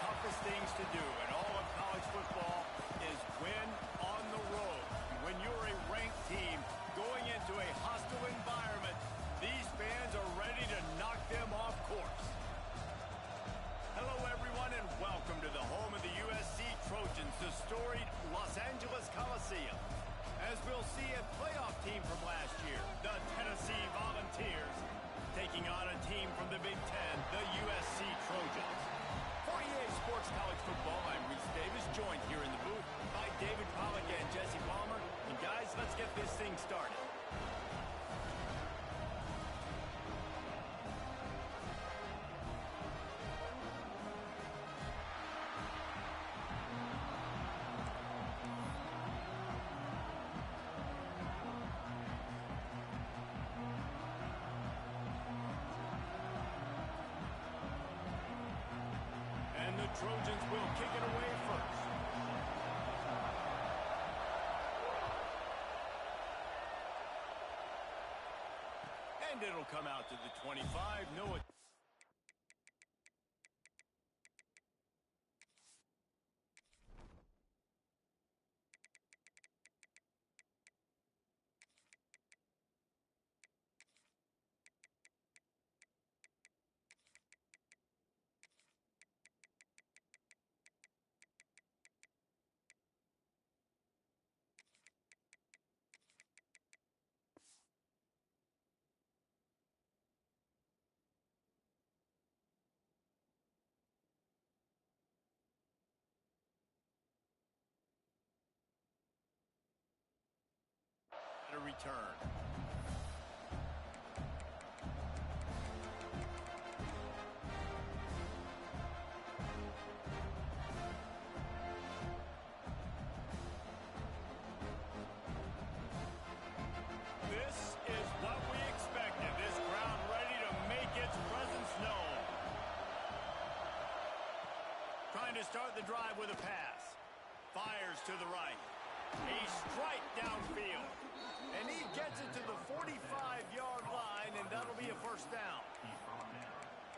toughest things to do in all of college football is win on the road. When you're a ranked team going into a hostile environment, these fans are ready to knock them off course. Hello, everyone, and welcome to the home of the USC Trojans, the storied Los Angeles Coliseum. As we'll see a playoff team from last year, the Tennessee Volunteers, taking on a team from the Big Ten, the USC Trojans. For EA Sports College Football, I'm Reese Davis, joined here in the booth by David Pollack and Jesse Palmer. And guys, let's get this thing started. And the Trojans will kick it away first. And it'll come out to the 25. No. A return. This is what we expected. This crowd ready to make its presence known. Trying to start the drive with a pass. Fires to the right. A strike downfield. And he gets it to the 45-yard line, and that'll be a first down.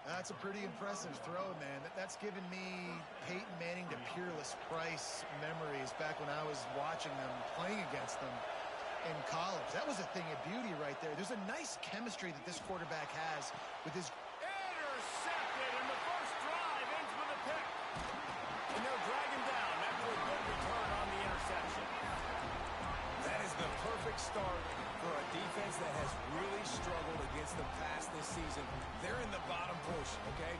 That's a pretty impressive throw, man. That's given me Peyton Manning to Peerless Price memories back when I was watching them, playing against them in college. That was a thing of beauty right there. There's a nice chemistry that this quarterback has with his... Intercepted, and the first drive ends with a pick. And they'll drag him down after a good return on the interception. That is the perfect start for a defense that has really struggled against the pass this season. They're in the bottom portion, okay?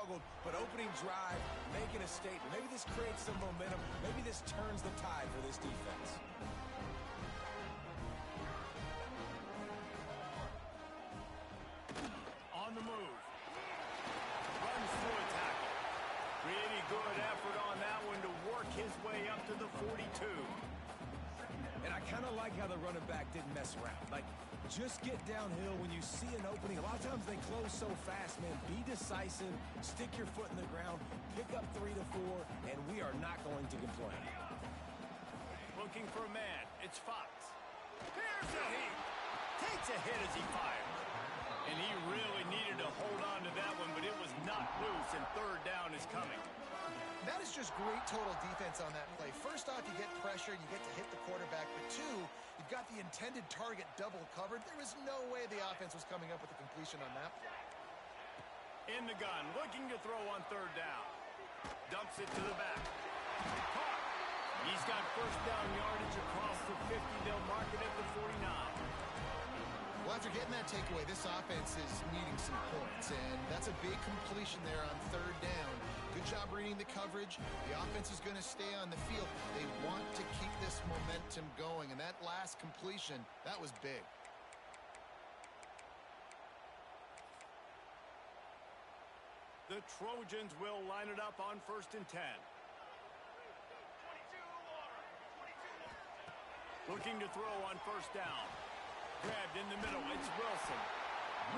Struggled, but opening drive, making a statement. Maybe this creates some momentum. Maybe this turns the tide for this defense. On the move. Runs through a tackle. Pretty good effort on that one to work his way up to the 42. And I kind of like how the running back didn't mess around. Like, just get downhill when you see an opening. A lot of times they close so fast, man. Be decisive, stick your foot in the ground, pick up 3 to 4, and we are not going to complain. Looking for a man. It's Fox. Here's a heat. Takes a hit as he fires. And he really needed to hold on to that one, but it was not loose, and third down is coming. That is just great total defense on that play. First off, you get pressure and you get to hit the quarterback. But two, you've got the intended target double covered. There was no way the offense was coming up with a completion on that play. In the gun, looking to throw on third down. Dumps it to the back. Caught. He's got first down yardage across the 50. They'll mark it at the 49. Well, after getting that takeaway, this offense is needing some points, and that's a big completion there on third down. Good job reading the coverage. The offense is going to stay on the field. They want to keep this momentum going, and that last completion, that was big. The Trojans will line it up on 1st and 10. Looking to throw on 1st down. Grabbed in the middle. It's Wilson.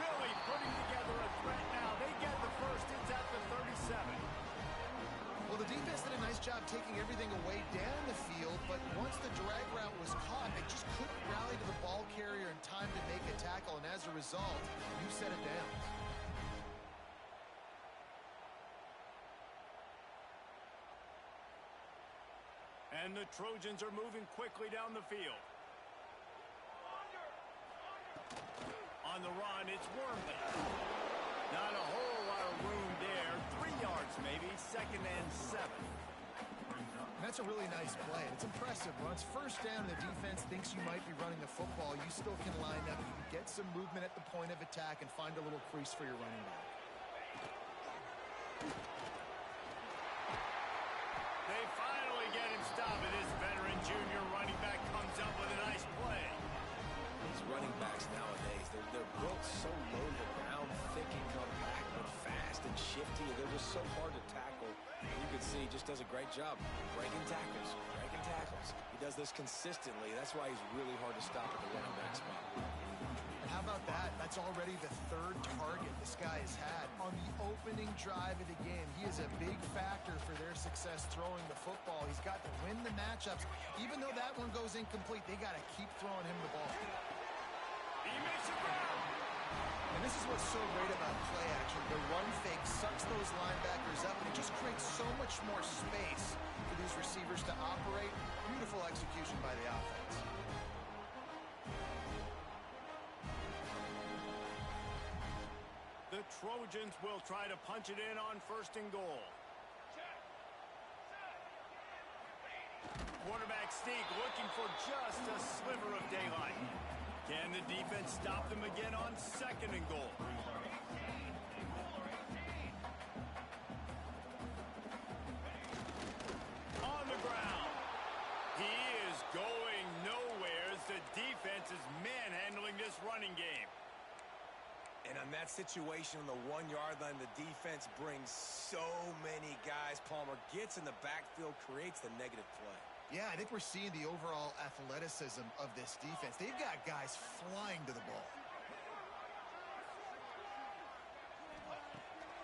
Really putting together a threat now. They get the first. It's at the 37. Well, the defense did a nice job taking everything away down the field, but once the drag route was caught, they just couldn't rally to the ball carrier in time to make a tackle, and as a result, you set it down. And the Trojans are moving quickly down the field. On the run, it's Wormley. Not a whole lot of room there. 3 yards maybe, 2nd and 7. That's a really nice play. It's impressive. When it's 1st down and the defense thinks you might be running the football, you still can line up. You can get some movement at the point of attack and find a little crease for your running back. They finally get him stopped. This veteran junior running back comes up with a nice play. These running backs nowadays, they're built so low to the ground, thick and compact, but fast and shifty. They're just so hard to tackle. And you can see he just does a great job breaking tackles, breaking tackles. He does this consistently. That's why he's really hard to stop at the running back spot. And how about that? That's already the 3rd target this guy has had on the opening drive of the game. He is a big factor for their success throwing the football. He's got to win the matchups. Even though that one goes incomplete, they got to keep throwing him the ball. He makes a grab. And this is what's so great about play action. The run fake sucks those linebackers up, and it just creates so much more space for these receivers to operate. Beautiful execution by the offense. The Trojans will try to punch it in on 1st and goal. Quarterback sneak looking for just a sliver of daylight. Can the defense stop them again on 2nd and goal? On the ground. He is going nowhere as the defense is manhandling this running game. And on that situation on the 1-yard line, the defense brings so many guys. Palmer gets in the backfield, creates the negative play. Yeah, I think we're seeing the overall athleticism of this defense. They've got guys flying to the ball.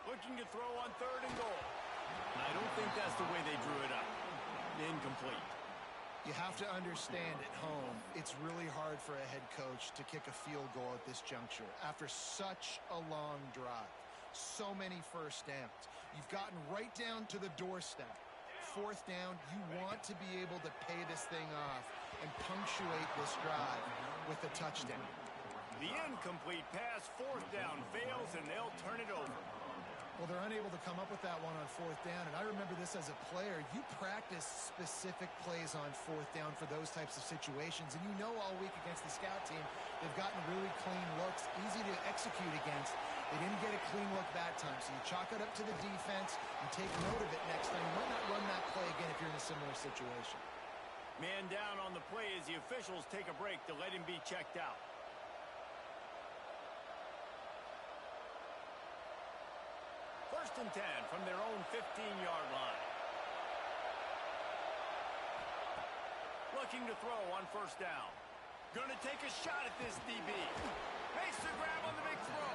Looking to throw on 3rd and goal. I don't think that's the way they drew it up. Incomplete. You have to understand at home, it's really hard for a head coach to kick a field goal at this juncture after such a long drive. So many 1st downs. You've gotten right down to the doorstep. 4th down, you want to be able to pay this thing off and punctuate this drive with a touchdown. The incomplete pass, 4th down, fails, and they'll turn it over. Well, they're unable to come up with that one on 4th down, and I remember this as a player. You practice specific plays on 4th down for those types of situations, and you know all week against the scout team, they've gotten really clean looks, easy to execute against. They didn't get a clean look that time, so you chalk it up to the defense and take note of it next time. You might not run that play again if you're in a similar situation. Man down on the play as the officials take a break to let him be checked out. First and 10 from their own 15-yard line. Looking to throw on 1st down. Going to take a shot at this DB. Makes the grab on the big throw.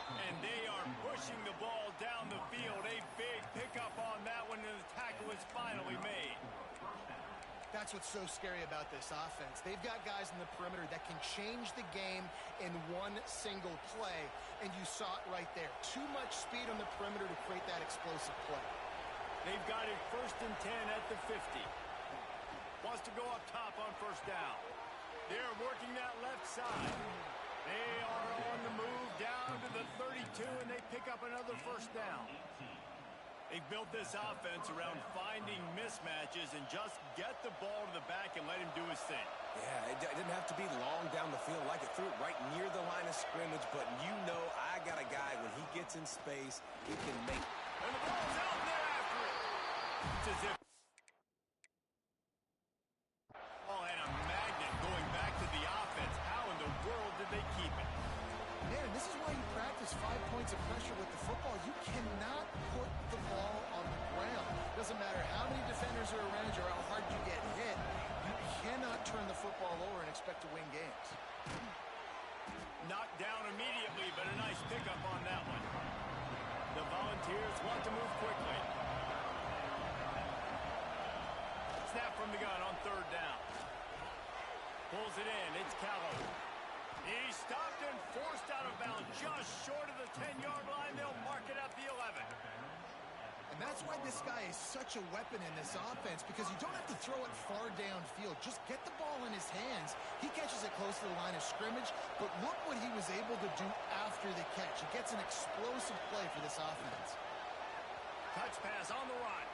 And they are pushing the ball down the field. A big pickup on that one, and the tackle is finally made. That's what's so scary about this offense. They've got guys in the perimeter that can change the game in one single play, and you saw it right there. Too much speed on the perimeter to create that explosive play. They've got it 1st and 10 at the 50. Wants to go up top on 1st down. They're working that left side. They are on the move down to the 32, and they pick up another 1st down. They've built this offense around finding mismatches and just get the ball to the back and let him do his thing. Yeah, it didn't have to be long down the field. Like it threw it right near the line of scrimmage, but you know I got a guy, when he gets in space, he can make... And the ball's out there after it. It's as if... Oh, and a magnet going back to the offense. How in the world did they keep it? Man, this is why you practice 5 points of pressure with the football. You cannot expect to win games. Knocked down immediately, but a nice pickup on that one. The Volunteers want to move quickly. Snap from the gun on third down. Pulls it in. It's Callow. He's stopped and forced out of bounds just short of the 10-yard line. They'll mark it at the 11. And that's why this guy is such a weapon in this offense, because you don't have to throw it far downfield. Just get the ball in his hands. He catches it close to the line of scrimmage, but look what he was able to do after the catch. He gets an explosive play for this offense. Touch pass on the run.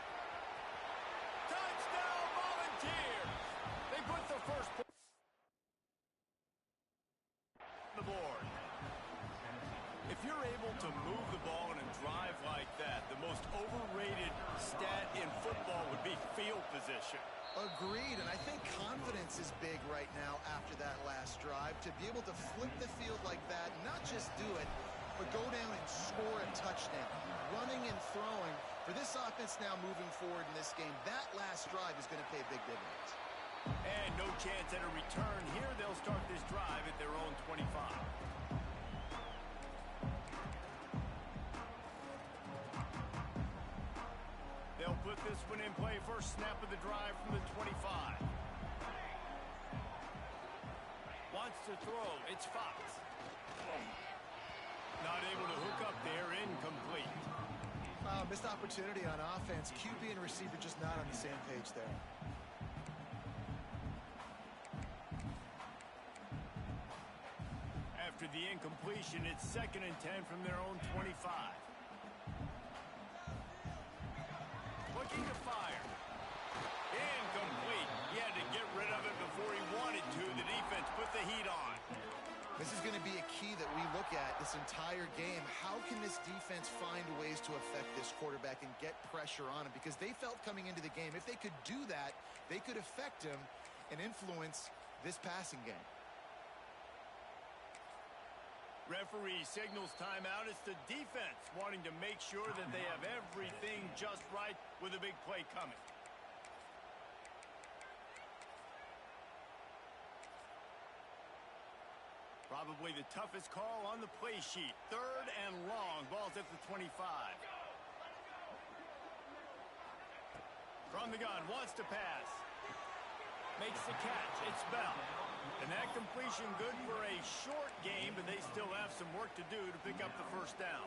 Touchdown, Volunteers! They put the first point on the board. If you're able to move the ball in a drive like that, the most overrated stat in football would be field position. Agreed, and I think confidence is big right now after that last drive. To be able to flip the field like that, not just do it, but go down and score a touchdown. Running and throwing. For this offense now moving forward in this game, that last drive is going to pay big dividends. And no chance at a return here. They'll start this drive at their own 25. They'll put this one in play. First snap of the drive from the 25. Wants to throw. It's Fox. Not able to hook up there. Incomplete. Missed opportunity on offense. QB and receiver just not on the same page there. After the incompletion, it's 2nd and 10 from their own 25. Looking to fire. Incomplete. He had to get rid of it before he wanted to. The defense put the heat on. This is going to be a key that we look at this entire game. How can this defense find ways to affect this quarterback and get pressure on him? Because they felt coming into the game, if they could do that, they could affect him and influence this passing game. Referee signals timeout. It's the defense wanting to make sure that they have everything just right with a big play coming. Probably the toughest call on the play sheet. 3rd and long. Ball's at the 25. From the gun. Wants to pass. Makes the catch. It's Bell. And that completion good for a short game, but they still have some work to do to pick up the first down.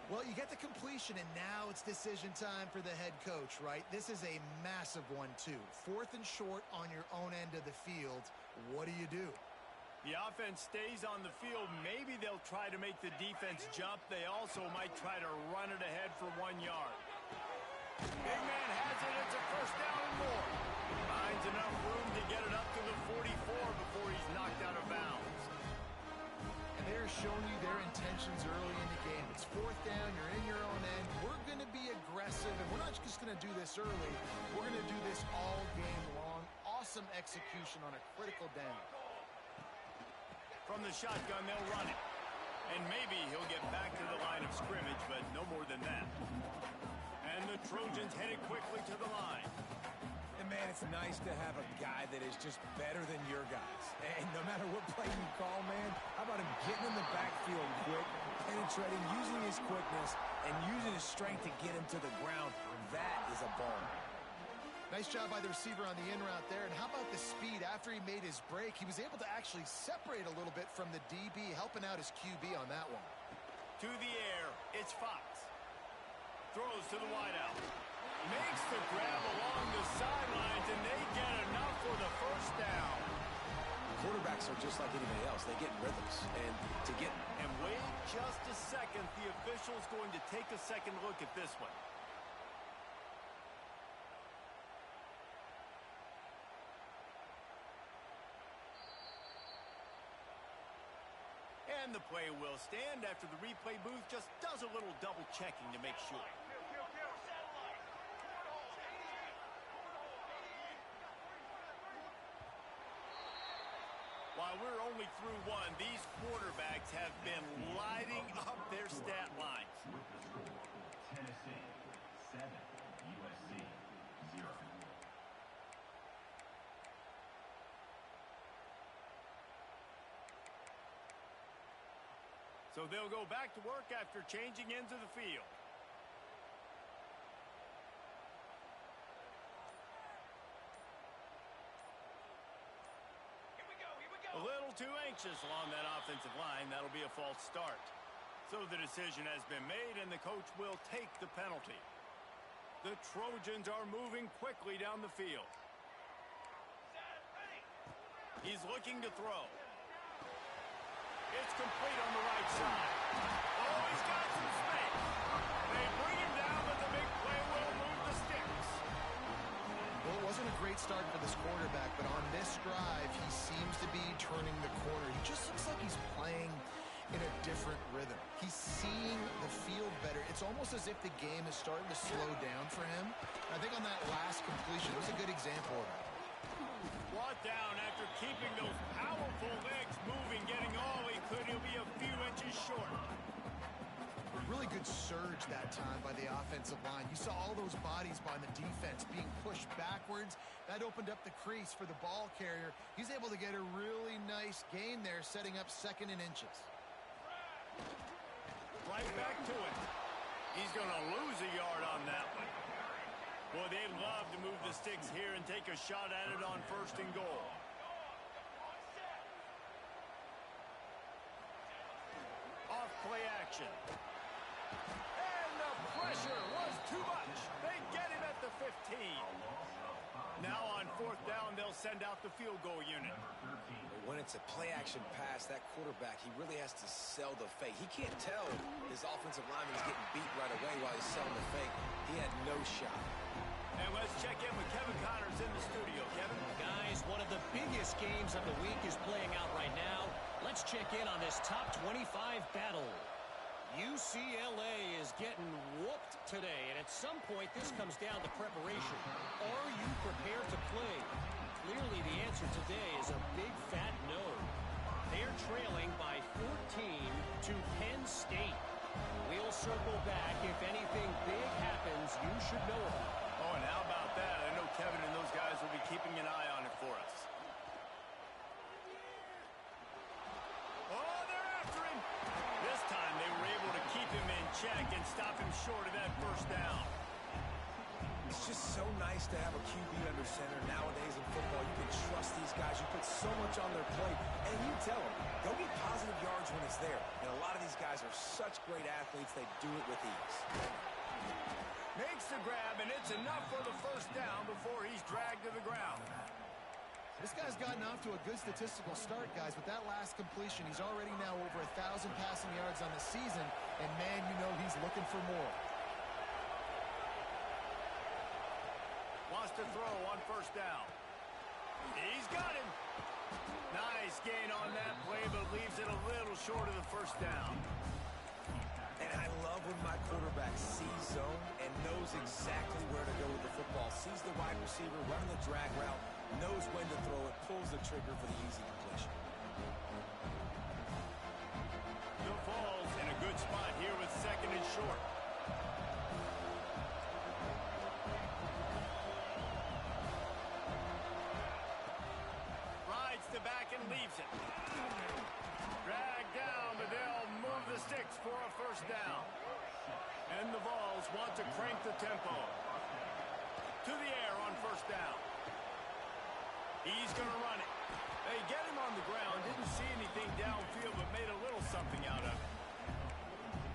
Well, you get the completion, and now it's decision time for the head coach, right? This is a massive one, too. 4th and short on your own end of the field. What do you do? The offense stays on the field. Maybe they'll try to make the defense jump. They also might try to run it ahead for 1 yard. Big man has it. It's a first down and more. Finds enough room to get it up to the 44 before he's knocked out of bounds. And they're showing you their intentions early in the game. It's 4th down. You're in your own end. We're going to be aggressive, and we're not just going to do this early. We're going to do this all game long. Awesome execution on a critical down. From the shotgun, they'll run it. And maybe he'll get back to the line of scrimmage, but no more than that. And the Trojans headed quickly to the line. And, man, it's nice to have a guy that is just better than your guys. And no matter what play you call, man, how about him getting in the backfield quick, penetrating, using his quickness, and using his strength to get him to the ground. That is a ball. Nice job by the receiver on the in route there. And how about the speed after he made his break? He was able to actually separate a little bit from the DB, helping out his QB on that one. To the air, it's Fox. Throws to the wideout. Makes the grab along the sidelines, and they get enough for the first down. Quarterbacks are just like anybody else. They get rhythms. And wait just a second. The official's going to take a second look at this one. And the play will stand after the replay booth just does a little double checking to make sure. While we're only through one, these quarterbacks have been lighting up their stat lines. Tennessee 7, USC 0. So they'll go back to work after changing into the field. A little too anxious along that offensive line. That'll be a false start. So the decision has been made, and the coach will take the penalty. The Trojans are moving quickly down the field. He's looking to throw. It's complete on the right side. Oh, he's got some space. They bring him down, but the big play will move the sticks. Well, it wasn't a great start for this quarterback, but on this drive, he seems to be turning the corner. He just looks like he's playing in a different rhythm. He's seeing the field better. It's almost as if the game is starting to slow down for him. I think on that last completion, it was a good example of it. Brought down after keeping those powerful legs moving, getting all he could. He'll be a few inches short. Really good surge that time by the offensive line. You saw all those bodies by the defense being pushed backwards. That opened up the crease for the ball carrier. He's able to get a really nice gain there, setting up 2nd and inches. Right back to it. He's going to lose a yard on that one. Boy, they'd love to move the sticks here and take a shot at it on 1st and goal. Off play action. And the pressure was too much. They get him at the 15. Now on 4th down, they'll send out the field goal unit. When it's a play-action pass, that quarterback, he really has to sell the fake. He can't tell his offensive lineman is getting beat right away while he's selling the fake. He had no shot. And let's check in with Kevin Connors in the studio. Kevin? Guys, one of the biggest games of the week is playing out right now. Let's check in on this top 25 battle. UCLA is getting whooped today, and at some point this comes down to preparation. Are you prepared to play? Clearly the answer today is a big fat no. They're trailing by 14 to Penn State. We'll circle back. If anything big happens, you should know about it. Oh, and how about that? I know Kevin and those guys will be keeping an eye on it for us. Oh, they're after him. This time they were able to keep him in check and stop him short of that 1st down. It's just so nice to have a QB under center. Nowadays in football, you can trust these guys. You put so much on their plate, and you tell them, go get positive yards when it's there. And a lot of these guys are such great athletes, they do it with ease. Makes the grab, and it's enough for the 1st down before he's dragged to the ground. This guy's gotten off to a good statistical start, guys. With that last completion, he's already now over 1,000 passing yards on the season, and man, you know he's looking for more. Wants to throw on 1st down. He's got him. Nice gain on that play, but leaves it a little short of the 1st down. And I love when my quarterback sees zone and knows exactly where to go with the football. Sees the wide receiver running the drag route, knows when to throw it, pulls the trigger for the easy completion. The Vols in a good spot here with 2nd and short. Rides the back and leaves it. Drag down, but they'll move the sticks for a 1st down. And the Vols want to crank the tempo. To the air on 1st down. He's going to run it. They get him on the ground. Didn't see anything downfield, but made a little something out of it.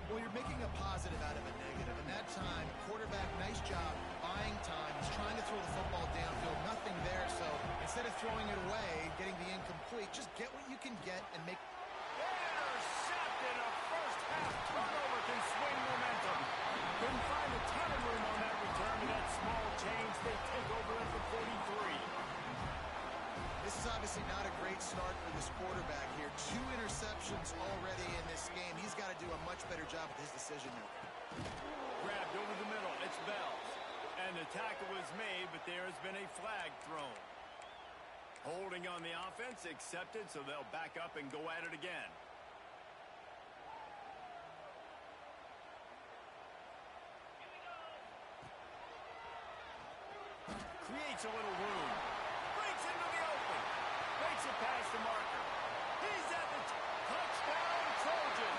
Well, you're making a positive out of a negative. And that time, quarterback, nice job, buying time. He's trying to throw the football downfield. Nothing there, so instead of throwing it away, getting the incomplete, just get what you can get and make... Intercepted. A 1st half turnover can swing momentum. Couldn't find a ton of room on that return, but that small change, they take over at the 43. This is obviously not a great start for this quarterback here. 2 interceptions already in this game. He's got to do a much better job with his decision making. Grabbed over the middle. It's Bells. And the tackle was made, but there has been a flag thrown. Holding on the offense, accepted, so they'll back up and go at it again. Creates a little room. Breaks into the open. Makes it past the marker. He's at the touchdown Trojan.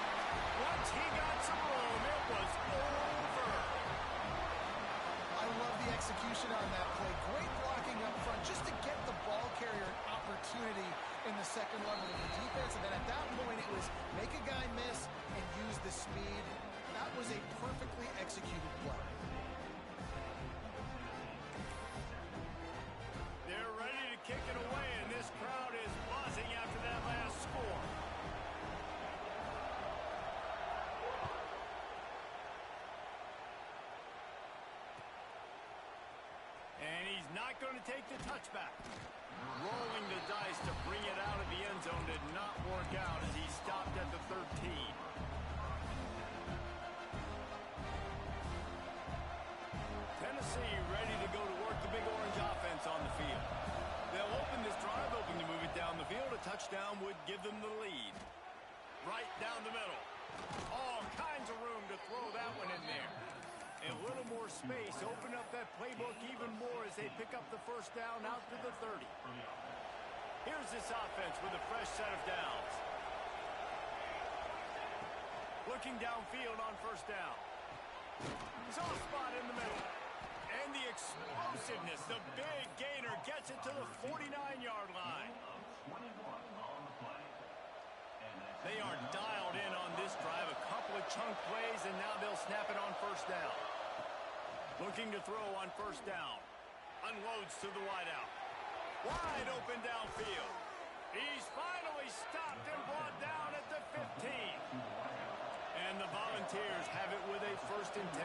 Once he got some room, it was over. I love the execution on that play. Great blocking up front just to get the ball carrier an opportunity in the second level of the defense. And then at that point, it was make a guy miss and use the speed. That was a perfectly executed play. They're ready to kick it away, and this crowd is buzzing after that last score. And he's not going to take the touchback. Rolling the dice to bring it out of the end zone did not work out as he stopped at the 13. Tennessee ready to go to work the Big Orange offense on the field. They'll open this drive, open to move it down the field. A touchdown would give them the lead. Right down the middle. All kinds of room to throw that one in there. A little more space. Open up that playbook even more as they pick up the first down out to the 30. Here's this offense with a fresh set of downs. Looking downfield on first down. Soft spot in the middle. And the explosiveness, the big gainer gets it to the 49-yard line. They are dialed in on this drive. A couple of chunk plays, and now they'll snap it on first down. Looking to throw on first down. Unloads to the wideout. Wide open downfield. He's finally stopped and brought down at the 15. And the Volunteers have it with a 1st and 10.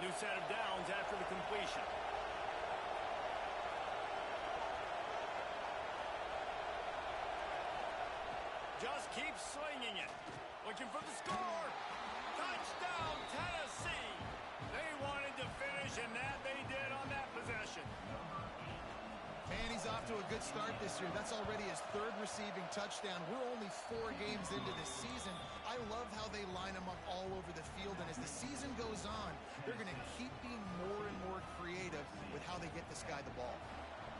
New set of downs after the completion. Just keep slinging it. Looking for the score. Touchdown, Tennessee. They wanted to finish, and that they did on that possession. Man, he's off to a good start this year. That's already his 3rd receiving touchdown. We're only 4 games into this season. I love how they line him up all over the field, and as the season goes on, they're going to keep being more and more creative with how they get this guy the ball.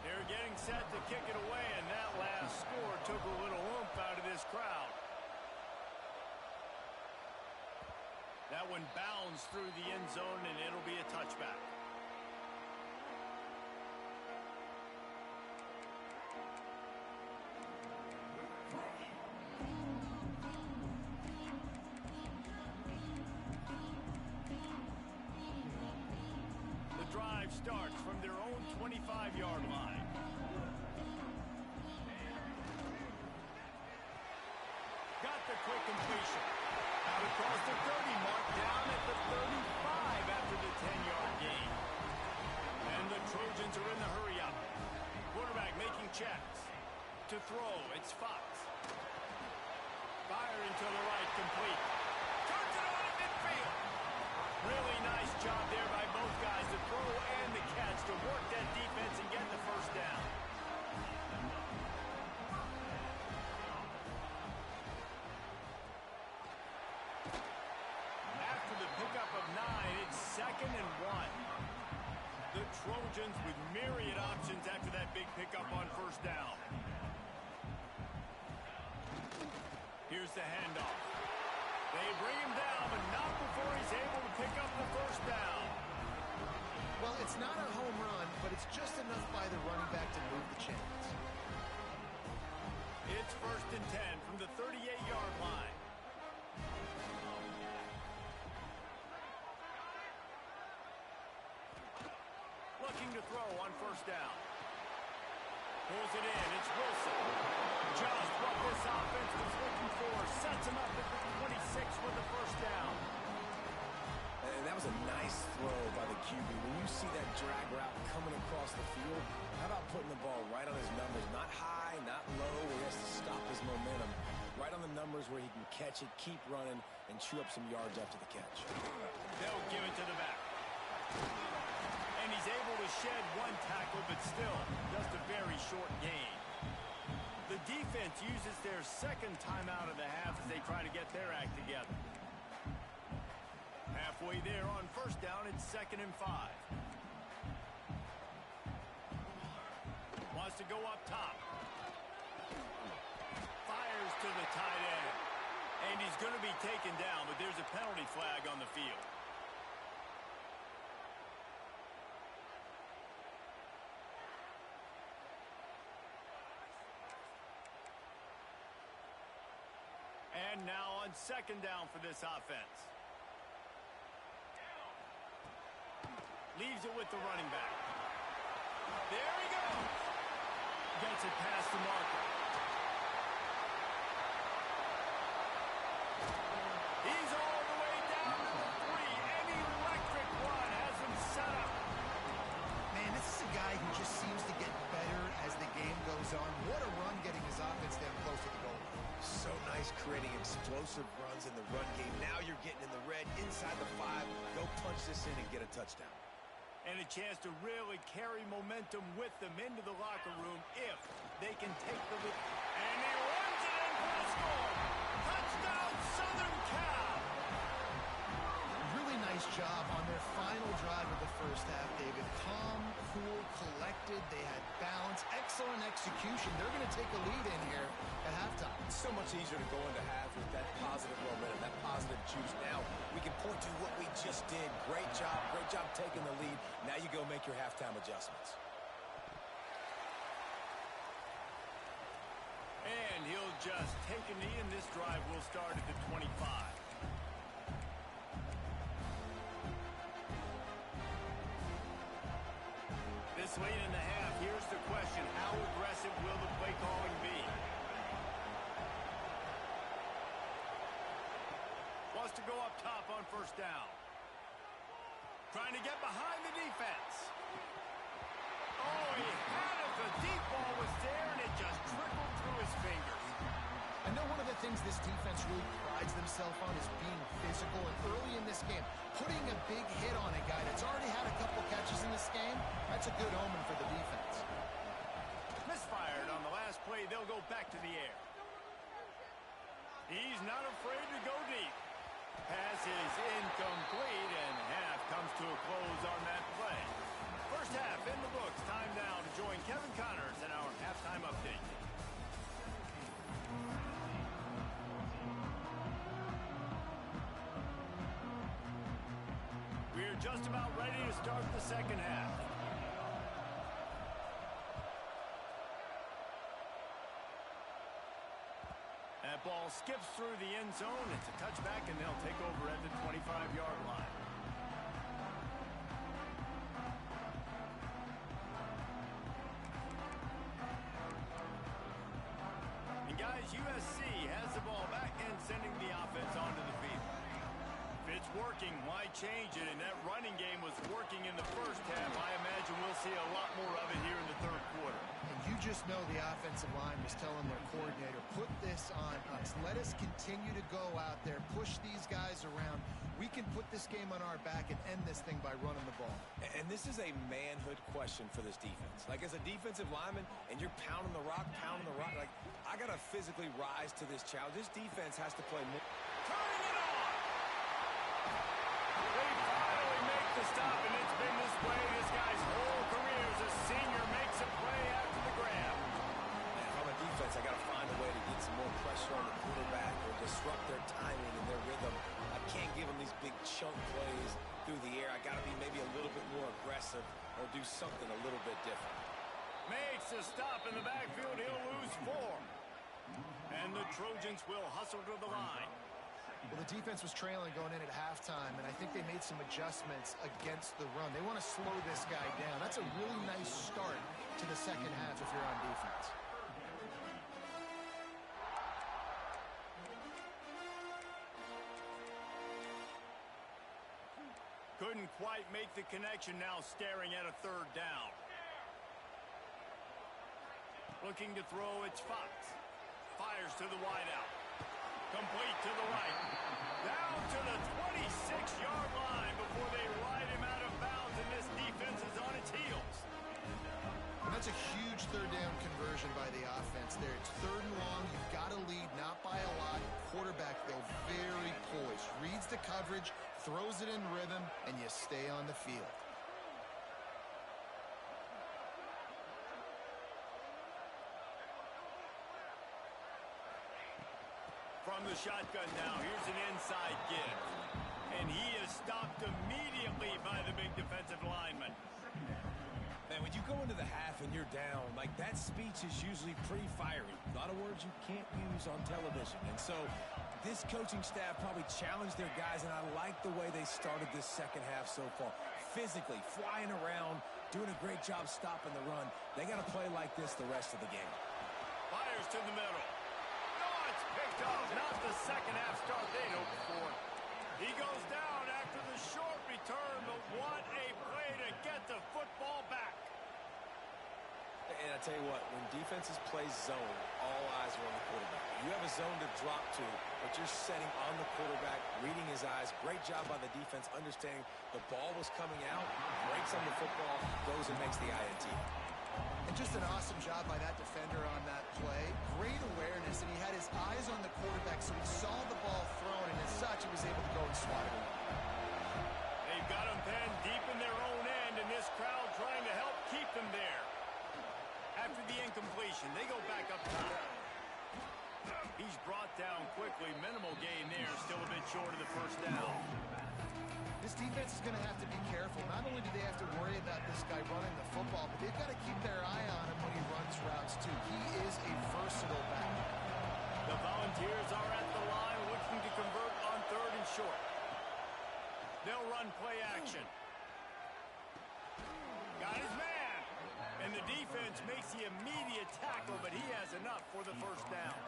They're getting set to kick it away, and that last score took a little oomph out of this crowd. That one bounds through the end zone, and it'll be a touchback. Starts from their own 25-yard line. Got the quick completion. Out across the 30 mark, down at the 35 after the 10-yard gain. And the Trojans are in the hurry-up. Quarterback making checks. To throw, it's Fox. Firing to the right, complete. Turns it on at midfield. Really nice job there by both guys, the throw and the catch, to work that defense and get the first down. After the pickup of 9, it's 2nd and 1. The Trojans with myriad options after that big pickup on first down. Here's the handoff. They bring him down, but not before he's able to pick up the first down. Well, it's not a home run, but it's just enough by the running back to move the chains. It's 1st and 10 from the 38-yard line. Looking to throw on first down. Pulls it in. It's Wilson. Just what this offense was looking for. Sets him up at the 26 for the first down. And that was a nice throw by the QB. When you see that drag route coming across the field, how about putting the ball right on his numbers? Not high, not low, where he has to stop his momentum. Right on the numbers where he can catch it, keep running, and chew up some yards after the catch. They'll give it to the back. And he's able to shed one tackle, but still just a very short gain. The defense uses their second timeout of the half as they try to get their act together. Halfway there on first down, it's 2nd and 5. Wants to go up top. Fires to the tight end. And he's going to be taken down, but there's a penalty flag on the field. And now on 2nd down for this offense. Leaves it with the running back. There he goes. Gets it past the marker. He's all the way down to the 3. An electric run has him set up. Man, this is a guy who just seems to get better as the game goes on. What a run getting his offense down close to the goal. So nice creating explosive runs in the run game. Now you're getting in the red inside the 5. Go punch this in and get a touchdown. And a chance to really carry momentum with them into the locker room if they can take the lead. And he runs it in for the score. Touchdown, Southern Cal. Really nice job on their final drive of the first half, David. Calm, cool, collected. They had balance. Excellent execution. They're going to take a lead in here at halftime. It's so much easier to go into half with that positive momentum, that positive juice. Now we can point to what we just did. Great job taking the lead. Now you go make your halftime adjustments. And he'll just take a knee, and this drive will start at the 25. This late in the half, here's the question. How aggressive will the play calling be? Wants to go up top on first down. Trying to get behind the defense. Oh, he had it. The deep ball was there, and it just trickled through his fingers. I know one of the things this defense really prides themselves on is being physical. And early in this game, putting a big hit on a guy that's already had a couple catches in this game, that's a good omen for the defense. Misfired on the last play. They'll go back to the air. He's not afraid to go deep. Pass is incomplete, and half comes to a close on that play. First half in the books. Time now to join Kevin Connors in our halftime update. We're just about ready to start the second half. That ball skips through the end zone. It's a touchback, and they'll take over at the 25-yard line. And guys, USC has the ball back and sending the offense onto the field. If it's working, why change it? And that running game was working in the first half. I imagine we'll see a lot more of it here in the third quarter. And you just know the offensive line was telling their coordinator, put this on us. Let us continue to go out there, push these guys around. We can put this game on our back and end this thing by running the ball. And this is a manhood question for this defense. Like, as a defensive lineman, and you're pounding the rock, like, I got to physically rise to this challenge. This defense has to play more. Turning it on! They finally make the stop, and it's been this way this guy's whole career as a senior makes a play after the grab. And if I'm a defense, I got to find a way to get some more pressure on the quarterback or disrupt their timing and their rhythm. I can't give them these big chunk plays through the air. I got to be maybe a little bit more aggressive or do something a little bit different. Makes a stop in the backfield. He'll lose 4. And the Trojans will hustle to the line. Well, the defense was trailing going in at halftime, and I think they made some adjustments against the run. They want to slow this guy down. That's a really nice start to the second half if you're on defense. Couldn't quite make the connection, now staring at a third down. Looking to throw, it's Fox. Fires to the wideout. Complete to the right. Down to the 26-yard line before they ride him out of bounds, and this defense is on its heels. And that's a huge third down conversion by the offense. gets there. It's 3rd and long. You've got to lead, not by a lot. Quarterback, though, very poised. Reads the coverage, throws it in rhythm, and you stay on the field. From the shotgun now, here's an inside give. And he is stopped immediately by the big defensive lineman. Man, when you go into the half and you're down, like that speech is usually pretty fiery. A lot of words you can't use on television. And so this coaching staff probably challenged their guys, and I like the way they started this second half so far. Physically, flying around, doing a great job stopping the run. They got to play like this the rest of the game. Fires to the middle. Picked off, not the second half start they'd hoped for. He goes down after the short return, but what a play to get the football back. And I tell you what, when defenses play zone, all eyes are on the quarterback. You have a zone to drop to, but you're setting on the quarterback, reading his eyes. Great job by the defense, understanding the ball was coming out, breaks on the football, goes and makes the INT. And just an awesome job by that defender on that play. Great awareness, and he had his eyes on the quarterback, so he saw the ball thrown, and as such, he was able to go and swat it. They've got him pinned deep in their own end, and this crowd trying to help keep them there. After the incompletion, they go back up top. He's brought down quickly. Minimal gain there, still a bit short of the first down. This defense is going to have to be careful. Not only do they have to worry about this guy running the football, but they've got to keep their eye on him when he runs routes, too. He is a versatile back. The Volunteers are at the line looking to convert on 3rd and short. They'll run play action. Got his man. And the defense makes the immediate tackle, but he has enough for the first down.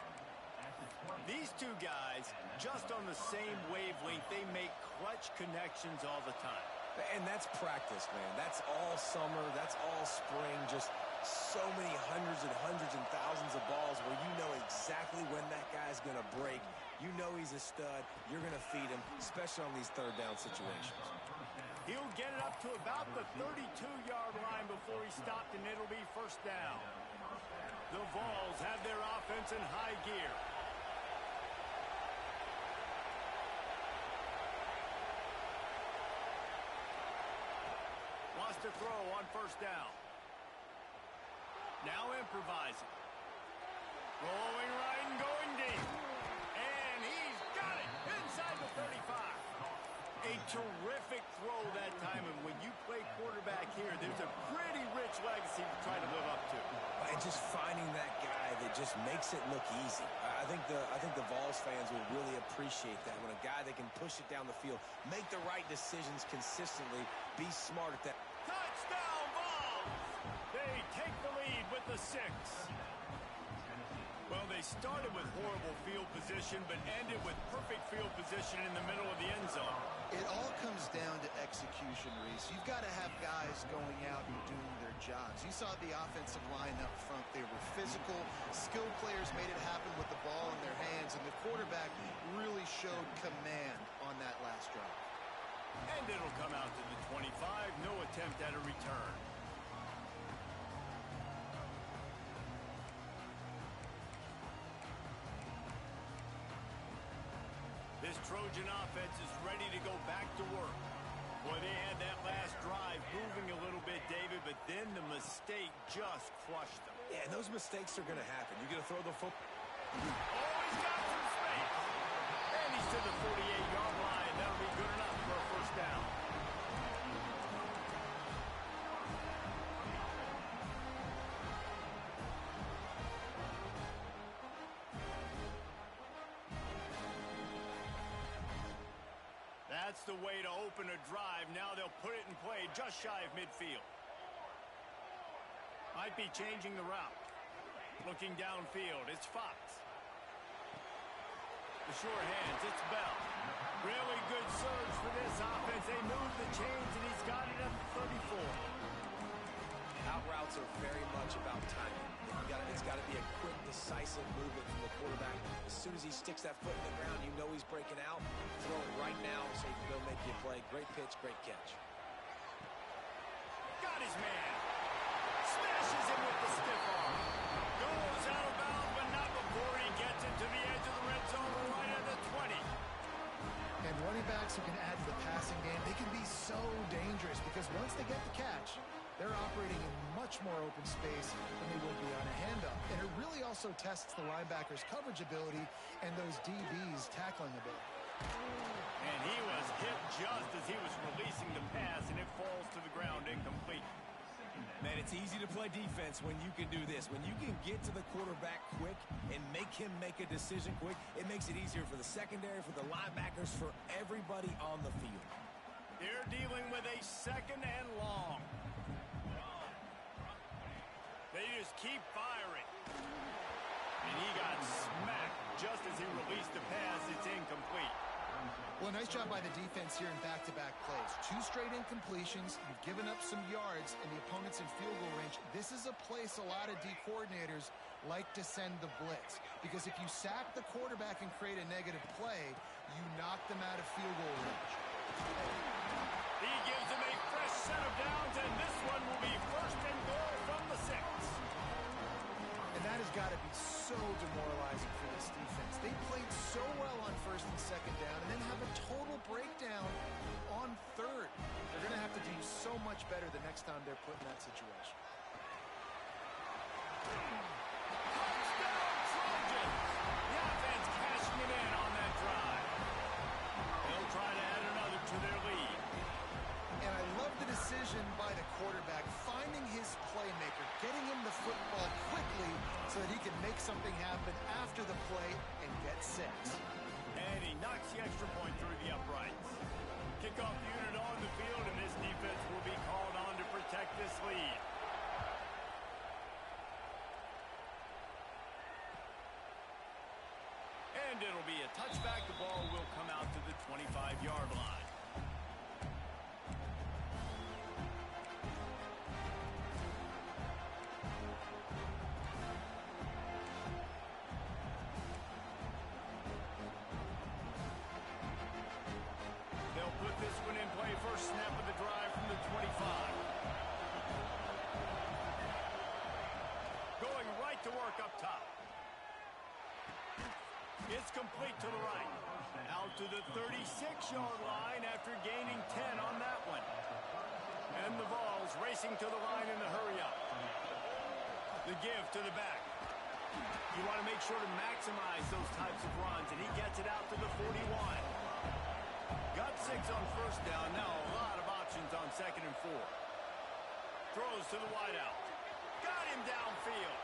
These two guys, just on the same wavelength, they make clutch connections all the time. And that's practice, man. That's all summer. That's all spring. Just so many hundreds and thousands of balls where you know exactly when that guy's going to break. You know he's a stud. You're going to feed him, especially on these 3rd down situations. He'll get it up to about the 32-yard line before he's stopped, and it'll be first down. The Vols have their offense in high gear. To throw on first down. Now improvising. Rolling right and going deep. And he's got it inside the 35. A terrific throw that time, and when you play quarterback here, there's a pretty rich legacy to try to live up to. And just finding that guy that just makes it look easy. I think the Vols fans will really appreciate that, when a guy that can push it down the field, make the right decisions consistently, be smart at that. Touchdown, Vols! They take the lead with the 6. Well, they started with horrible field position, but ended with perfect field position in the middle of the end zone. It all comes down to execution, Reese. You've got to have guys going out and doing their jobs. You saw the offensive line up front. They were physical. Skilled players made it happen with the ball in their hands, and the quarterback really showed command on that last drive. And it'll come out to the 25. No attempt at a return. This Trojan offense is ready to go back to work. Boy, they had that last drive moving a little bit, David, but then the mistake just crushed them. Yeah, and those mistakes are going to happen. You're going to throw the football. Oh, he's got some space. And he's to the 48-yard line. That'll be good enough for a first down. That's the way to open a drive. Now they'll put it in play just shy of midfield. Might be changing the route. Looking downfield, it's Fox. The sure hands, it's Bell. Really good surge for this offense. They move the chains, and he's got it at the 34. Out routes are very much about timing. It's got to be a quick, decisive movement from the quarterback. As soon as he sticks that foot in the ground, you know he's breaking out. Throw it right now so he can go make you a play. Great pitch, great catch. Got his man. Smashes him with the stiff arm. Goes out of bounds. once they get the catch, they're operating in much more open space than they will be on a handoff. And it really also tests the linebacker's coverage ability and those DBs' tackling ability. And he was hit just as he was releasing the pass, and it falls to the ground incomplete. Man, it's easy to play defense when you can do this. When you can get to the quarterback quick and make him make a decision quick, it makes it easier for the secondary, for the linebackers, for everybody on the field. They're dealing with a 2nd and long. They just keep firing. And he got smacked just as he released the pass. It's incomplete. Well, nice job by the defense here in back-to-back plays. 2 straight incompletions. You've given up some yards, and the opponent's in field goal range. This is a place a lot of D coordinators like to send the blitz, because if you sack the quarterback and create a negative play, you knock them out of field goal range. He gives them a fresh set of downs, and this one will be 1st and goal from the 6. And that has got to be so demoralizing for this defense. They played so well on 1st and 2nd down and then have a total breakdown on 3rd. They're going to have to do so much better the next time they're put in that situation. Touchdown, Trojans! The offense cashing it in on that drive. They'll try to add another to their lead. And I love the decision by the quarterback, finding his playmaker, getting him the football quickly so that he can make something happen after the play and get 6. And he knocks the extra point through the uprights. Kickoff unit on the field, and this defense will be called on to protect this lead. And it'll be a touchback. The ball will come out to the 25-yard line. They'll put this one in play. First snap of the drive from the 25. Going right to work up top. It's complete to the right. Out to the 36-yard line after gaining 10 on that one. And the Vols racing to the line in the hurry-up. The give to the back. You want to make sure to maximize those types of runs, and he gets it out to the 41. Got 6 on 1st down. Now a lot of options on 2nd and 4. Throws to the wideout. Got him downfield.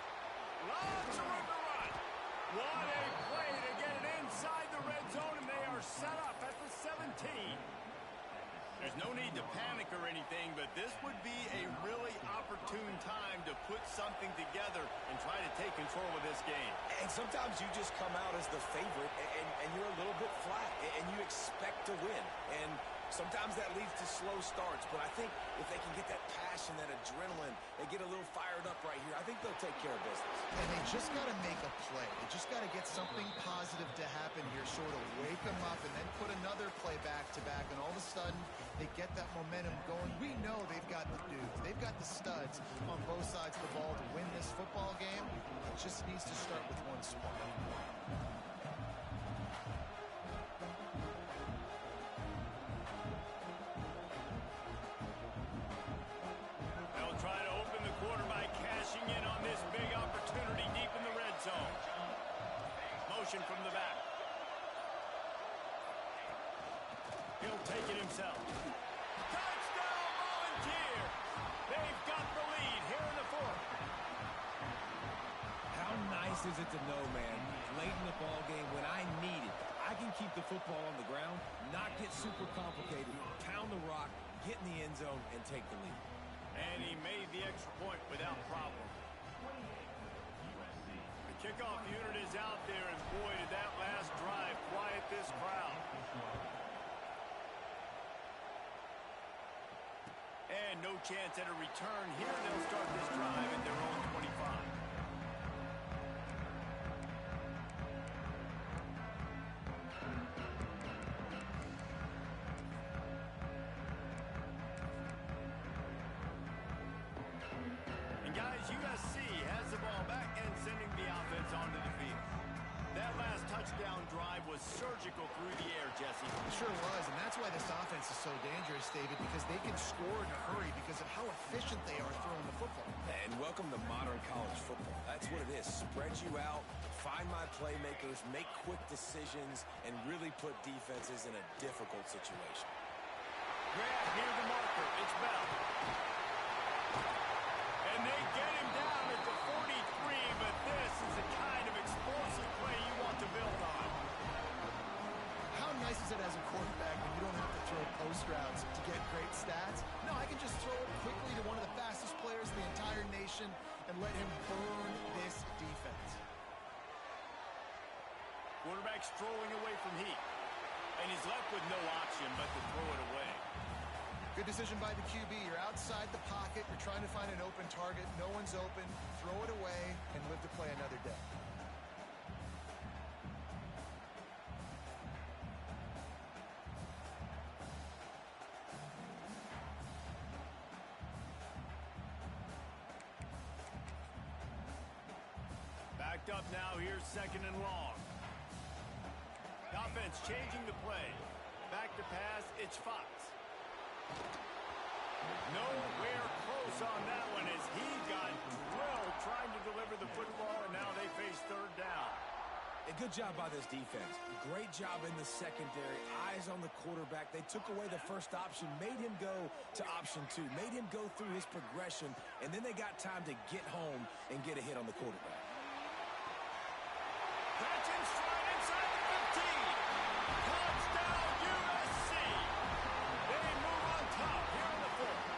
Lots of room to run. What a play to get it inside the red zone, and they are set up at the 17. There's no need to panic or anything, but this would be a really opportune time to put something together and try to take control of this game. And sometimes you just come out as the favorite, and you're a little bit flat, and you expect to win. And sometimes that leads to slow starts, but I think if they can get that passion, that adrenaline, they get a little fired up right here, I think they'll take care of business. And they just got to make a play. They just got to get something positive to happen here, sort of wake them up, and then put another play back-to-back, and all of a sudden they get that momentum going. We know they've got the dudes. They've got the studs on both sides of the ball to win this football game. It just needs to start with one spark. They'll try to open the quarter by cashing in on this big opportunity deep in the red zone. Motion from the back. He'll take it himself. Touchdown, Volunteer! They've got the lead here in the 4th. How nice is it to know, man, late in the ball game when I need it, I can keep the football on the ground, not get super complicated, pound the rock, get in the end zone, and take the lead. And he made the extra point without problem. The kickoff unit is out there, and boy, did that last drive quiet this crowd. And no chance at a return here. They'll start this drive at their own 25. And guys, USC has the ball back and sending the offense onto the field. That last touchdown drive was surgical through the air, Jesse. It sure was, and that's why this offense is so dangerous, David, because they can score in a hurry because of how efficient they are throwing the football. And welcome to modern college football. That's what it is. Spread you out, find my playmakers, make quick decisions, and really put defenses in a difficult situation. Grab near the marker. It's Bell. And they get him down at the 43, but this is the kind of explosive play you want to build on. How nice is it as a quarterback when you don't have to throw post routes to get great stats? No, I can just throw it quickly to one of the fastest players in the entire nation and let him burn this defense. Quarterback strolling away from heat. And he's left with no option but to throw it away. Good decision by the QB. You're outside the pocket. You're trying to find an open target. No one's open. Throw it away and live to play another day. Backed up now. Here's second and long. The offense changing the play. Back to pass. It's Fox. Nowhere close on that one as he got drilled trying to deliver the football, and now they face third down. A good job by this defense. Great job in the secondary. Eyes on the quarterback. They took away the first option, made him go to option 2, made him go through his progression, and then they got time to get home and get a hit on the quarterback. Catch him straight inside the 15. Touchdown, USC. They move on top here in the fourth.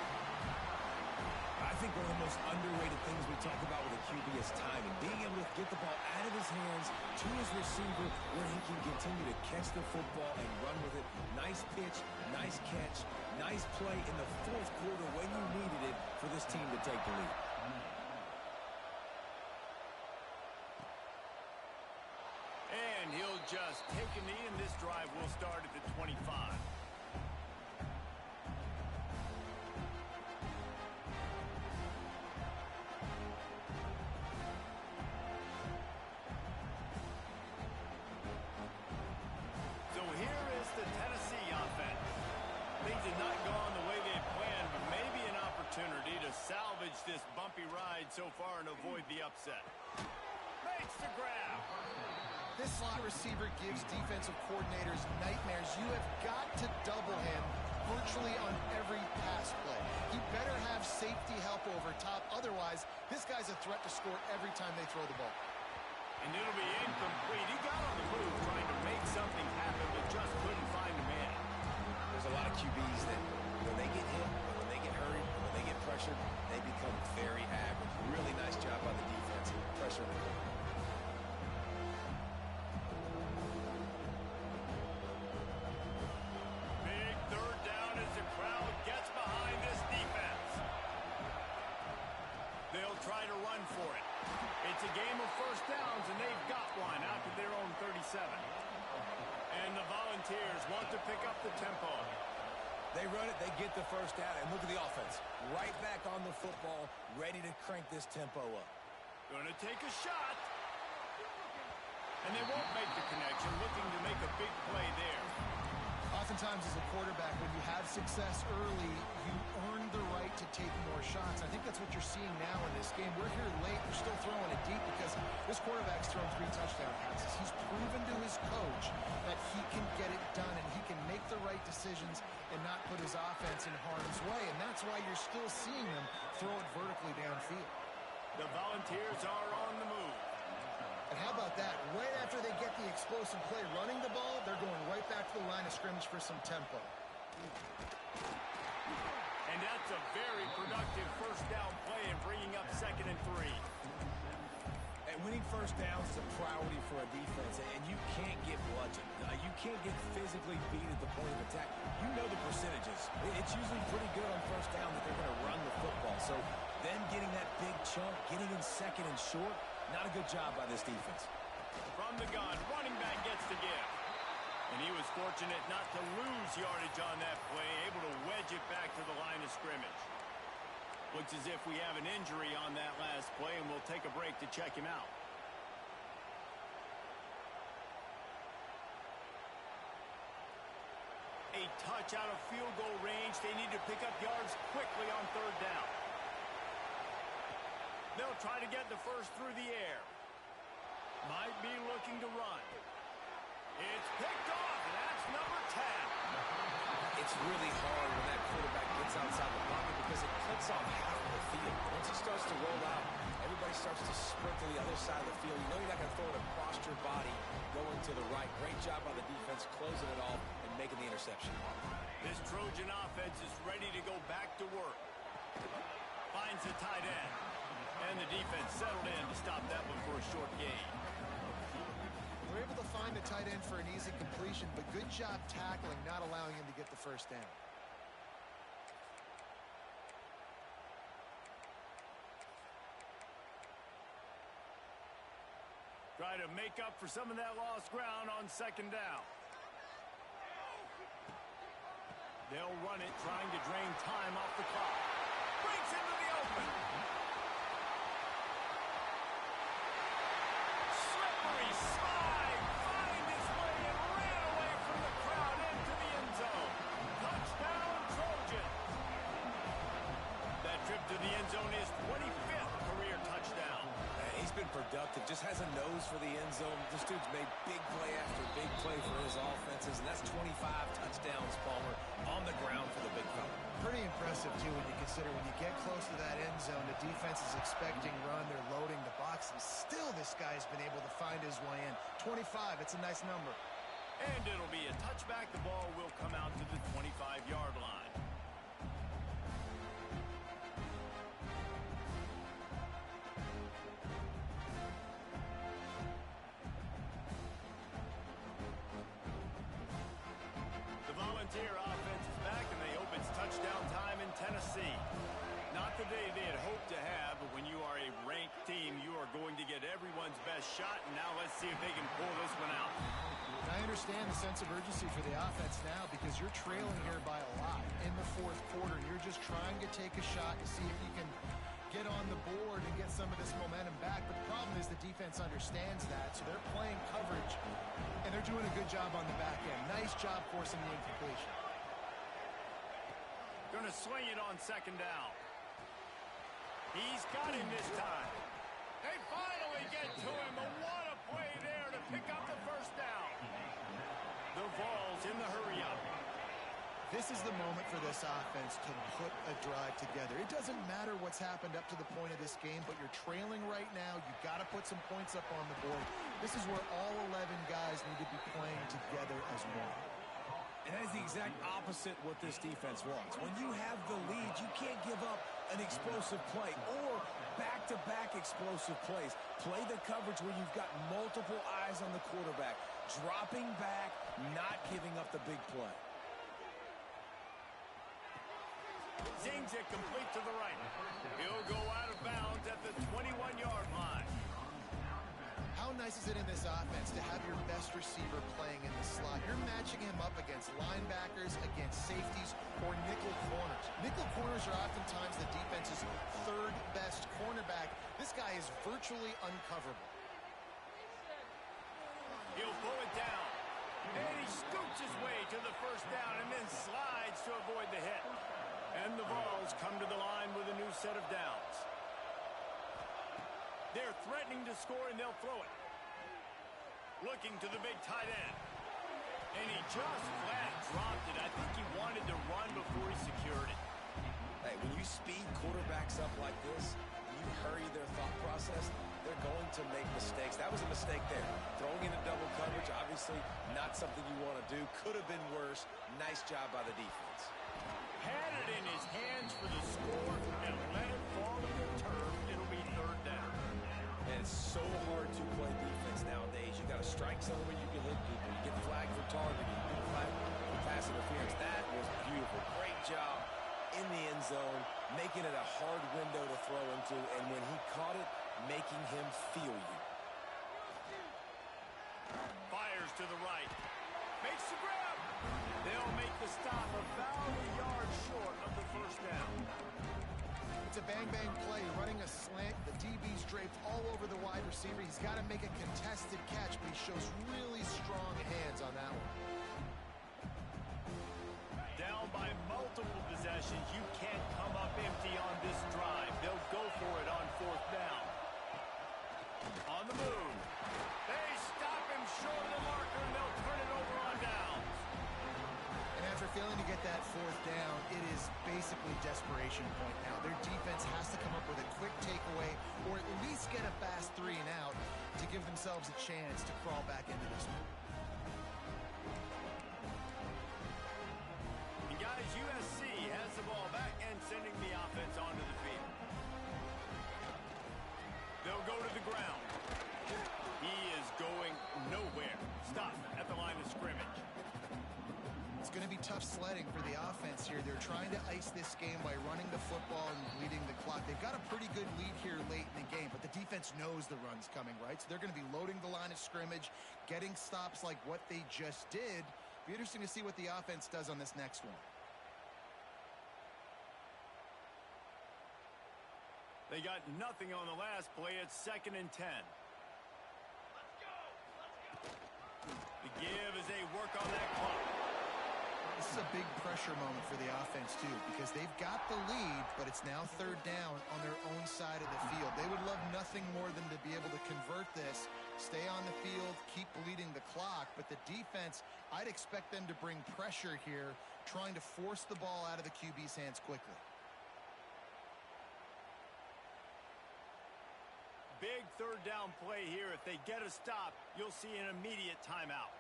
I think one of the most underrated things we talk about with a QB is timing. Being able to get the ball out of his hands to his receiver where he can continue to catch the football and run with it. Nice pitch, nice catch, nice play in the fourth quarter when you needed it for this team to take the lead. And he'll just take a knee, and this drive will start at the 25. So here is the Tennessee offense. Things have not gone the way they had planned, but maybe an opportunity to salvage this bumpy ride so far and avoid the upset. Makes the grab. This slot receiver gives defensive coordinators nightmares. You have got to double him virtually on every pass play. He better have safety help over top. Otherwise, this guy's a threat to score every time they throw the ball. And it'll be incomplete. He got on the move trying to make something happen, but just couldn't find a man. There's a lot of QBs that when they get hit, when they get hurried, when they get pressured, they become very average. Really nice job by the defense. Pressure the quarterback. Big third down as the crowd gets behind this defense. They'll try to run for it. It's a game of first downs, and they've got one out to their own 37. And the Volunteers want to pick up the tempo. They run it, they get the first down, and look at the offense. Right back on the football, ready to crank this tempo up. Gonna take a shot. And they won't make the connection, looking to make a big play there. Oftentimes as a quarterback, when you have success early, you earn the right to take more shots. I think that's what you're seeing now in this game. We're here late. We're still throwing it deep because this quarterback's thrown 3 touchdown passes. He's proven to his coach that he can get it done and he can make the right decisions and not put his offense in harm's way. And that's why you're still seeing them throw it vertically downfield. The Volunteers are on the move. And how about that? Right after they get the explosive play running the ball, they're going right back to the line of scrimmage for some tempo. And that's a very productive first down play and bringing up 2nd and 3. And winning first downs is a priority for a defense, and you can't get bludgeoned. You can't get physically beat at the point of attack. You know the percentages. It's usually pretty good on first down that they're going to run the football. So them getting that big chunk, getting in 2nd and short, not a good job by this defense. From the gun, running back gets the give. And he was fortunate not to lose yardage on that play, able to wedge it back to the line of scrimmage. Looks as if we have an injury on that last play, and we'll take a break to check him out. watch out of field goal range. They need to pick up yards quickly on third down. They'll try to get the first through the air. Might be looking to run. It's picked off, and that's number 10. It's really hard when that quarterback gets outside the pocket because it cuts off half of the field. Once it starts to roll out, everybody starts to sprint to the other side of the field. You know you're not going to throw it across your body going to the right. Great job by the defense closing it off and making the interception. This Trojan offense is ready to go back to work. Finds the tight end. And the defense settled in to stop that one for a short gain. We're able to find the tight end for an easy completion, but good job tackling, not allowing him to get the first down. Try to make up for some of that lost ground on second down. They'll run it, trying to drain time off the clock. Breaks into the open. Slippery slide. Find his way and ran away from the crowd into the end zone. Touchdown, Trojan. That trip to the end zone is 25th career touchdown. He's been productive, just has a nose for the end zone. This dude's made big play after big play for his offenses, and that's 25 touchdowns, Palmer, on the ground for the big fella. Pretty impressive, too, when you consider when you get close to that end zone, the defense is expecting run, they're loading the box, and still this guy's been able to find his way in. 25, it's a nice number. And it'll be a touchback. The ball will come out to the 25-yard line. Volunteer offense is back, and they hope it's touchdown time in Tennessee. Not the day they had hoped to have, but when you are a ranked team, you are going to get everyone's best shot, and now let's see if they can pull this one out. I understand the sense of urgency for the offense now because you're trailing here by a lot in the fourth quarter. You're just trying to take a shot to see if you can get on the board and get some of this momentum back. But the problem is the defense understands that, so they're playing coverage, and they're doing a good job on the back end. Nice job forcing the incompletion. Going to swing it on second down. He's got him this time. They finally get to him, but what a play there to pick up the first down. The Vols in the hurry-up. This is the moment for this offense to put a drive together. It doesn't matter what's happened up to the point of this game, but you're trailing right now. You've got to put some points up on the board. This is where all 11 guys need to be playing together as one. And that is the exact opposite what this defense wants. When you have the lead, you can't give up an explosive play or back-to-back explosive plays. Play the coverage where you've got multiple eyes on the quarterback, dropping back, not giving up the big play. Zings it complete to the right. He'll go out of bounds at the 21-yard line. How nice is it in this offense to have your best receiver playing in the slot? You're matching him up against linebackers, against safeties, or nickel corners. Nickel corners are oftentimes the defense's third best cornerback. This guy is virtually uncoverable. He'll pull it down. And he scoots his way to the first down and then slides to avoid the hit. And the Vols come to the line with a new set of downs. They're threatening to score, and they'll throw it. Looking to the big tight end. And he just flat dropped it. I think he wanted to run before he secured it. Hey, when you speed quarterbacks up like this, you hurry their thought process, they're going to make mistakes. That was a mistake there. Throwing into double coverage, obviously not something you want to do. Could have been worse. Nice job by the defense. Had it in his hands for the score and let it fall to the turf. It'll be third down. And it's so hard to play defense nowadays. You got to strike somewhere you can hit people. You get flagged for targeting. You get flagged for pass interference. That was beautiful. Great job in the end zone, making it a hard window to throw into. And when he caught it, making him feel you. Fires to the right. Makes the grab. They'll make the stop about a yard short of the first down. It's a bang-bang play, running a slant. The DB's draped all over the wide receiver. He's got to make a contested catch, but he shows really strong hands on that one. situations, you can't come up empty on this drive. They'll go for it on fourth down. On the move. They stop him short of the marker, and they'll turn it over on downs. And after failing to get that fourth down, it is basically desperation point now. Their defense has to come up with a quick takeaway or at least get a fast 3 and out to give themselves a chance to crawl back into this one. And guys, USC has the ball back and sending the offense onto the field. They'll go to the ground. He is going nowhere. Stop at the line of scrimmage. It's going to be tough sledding for the offense here. They're trying to ice this game by running the football and bleeding the clock. They've got a pretty good lead here late in the game, but the defense knows the run's coming, right? So they're going to be loading the line of scrimmage, getting stops like what they just did. Be interesting to see what the offense does on this next one. They got nothing on the last play. It's 2nd and 10. The give as they work on that clock. This is a big pressure moment for the offense, too, because they've got the lead, but it's now 3rd down on their own side of the field. They would love nothing more than to be able to convert this, stay on the field, keep bleeding the clock, but the defense, I'd expect them to bring pressure here, trying to force the ball out of the QB's hands quickly. Big 3rd down play here. If they get a stop, you'll see an immediate timeout.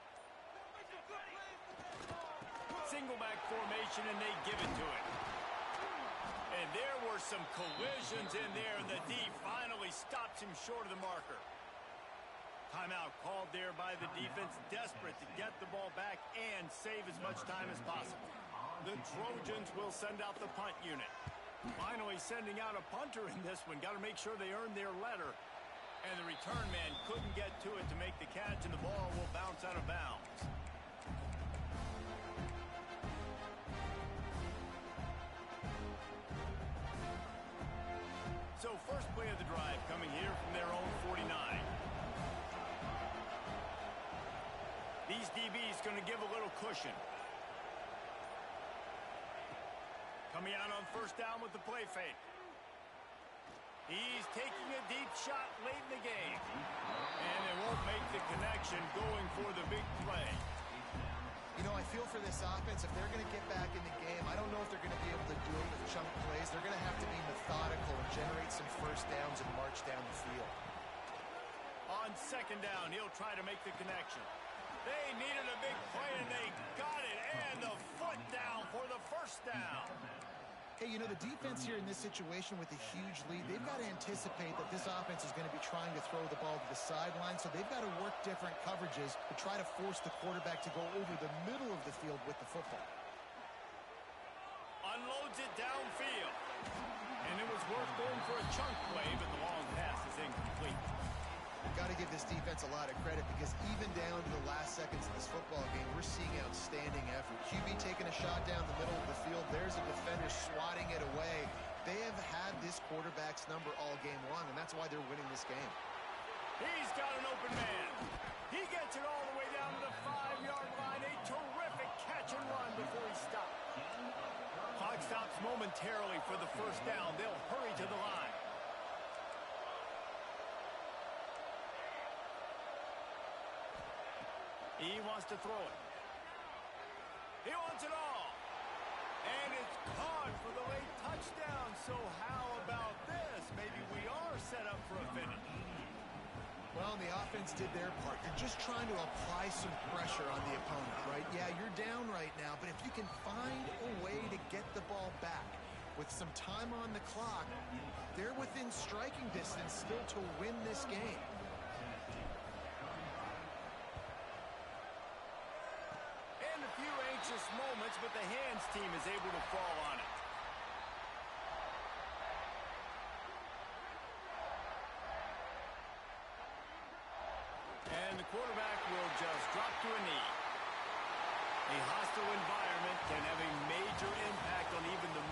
Single back formation, and they give it to it. And there were some collisions in there, and the D finally stops him short of the marker. Timeout called there by the defense, desperate to get the ball back and save as much time as possible. The Trojans will send out the punt unit. Finally sending out a punter in this one. Got to make sure they earn their letter. And the return man couldn't get to it to make the catch, and the ball will bounce out of bounds. So first play of the drive coming here from their own 49. These DBs going to give a little cushion. Coming out on 1st down with the play fake. He's taking a deep shot late in the game. And they won't make the connection going for the big play. You know, I feel for this offense, if they're going to get back in the game, I don't know if they're going to be able to do it with chunk plays. They're going to have to be methodical and generate some 1st downs and march down the field. On 2nd down, he'll try to make the connection. They needed a big play, and they got it. And the foot down for the 1st down. Hey, you know, the defense here in this situation with a huge lead, they've got to anticipate that this offense is going to be trying to throw the ball to the sideline, so they've got to work different coverages to try to force the quarterback to go over the middle of the field with the football. Unloads it downfield. And it was worth going for a chunk play, but the long pass is incomplete. Got to give this defense a lot of credit because even down to the last seconds of this football game, we're seeing outstanding effort. QB taking a shot down the middle of the field. There's a defender swatting it away. They have had this quarterback's number all game long, and that's why they're winning this game. He's got an open man. He gets it all the way down to the 5-yard line. A terrific catch and run before he stopped. Clock stops momentarily for the 1st down. They'll hurry to the line. He wants to throw it. He wants it all. And it's caught for the late touchdown. So how about this? Maybe we are set up for a finish. Well, the offense did their part. They're just trying to apply some pressure on the opponent, right? Yeah, you're down right now, but if you can find a way to get the ball back with some time on the clock, they're within striking distance still to win this game. Moments, but the hands team is able to fall on it. And the quarterback will just drop to a knee. A hostile environment can have a major impact on even the most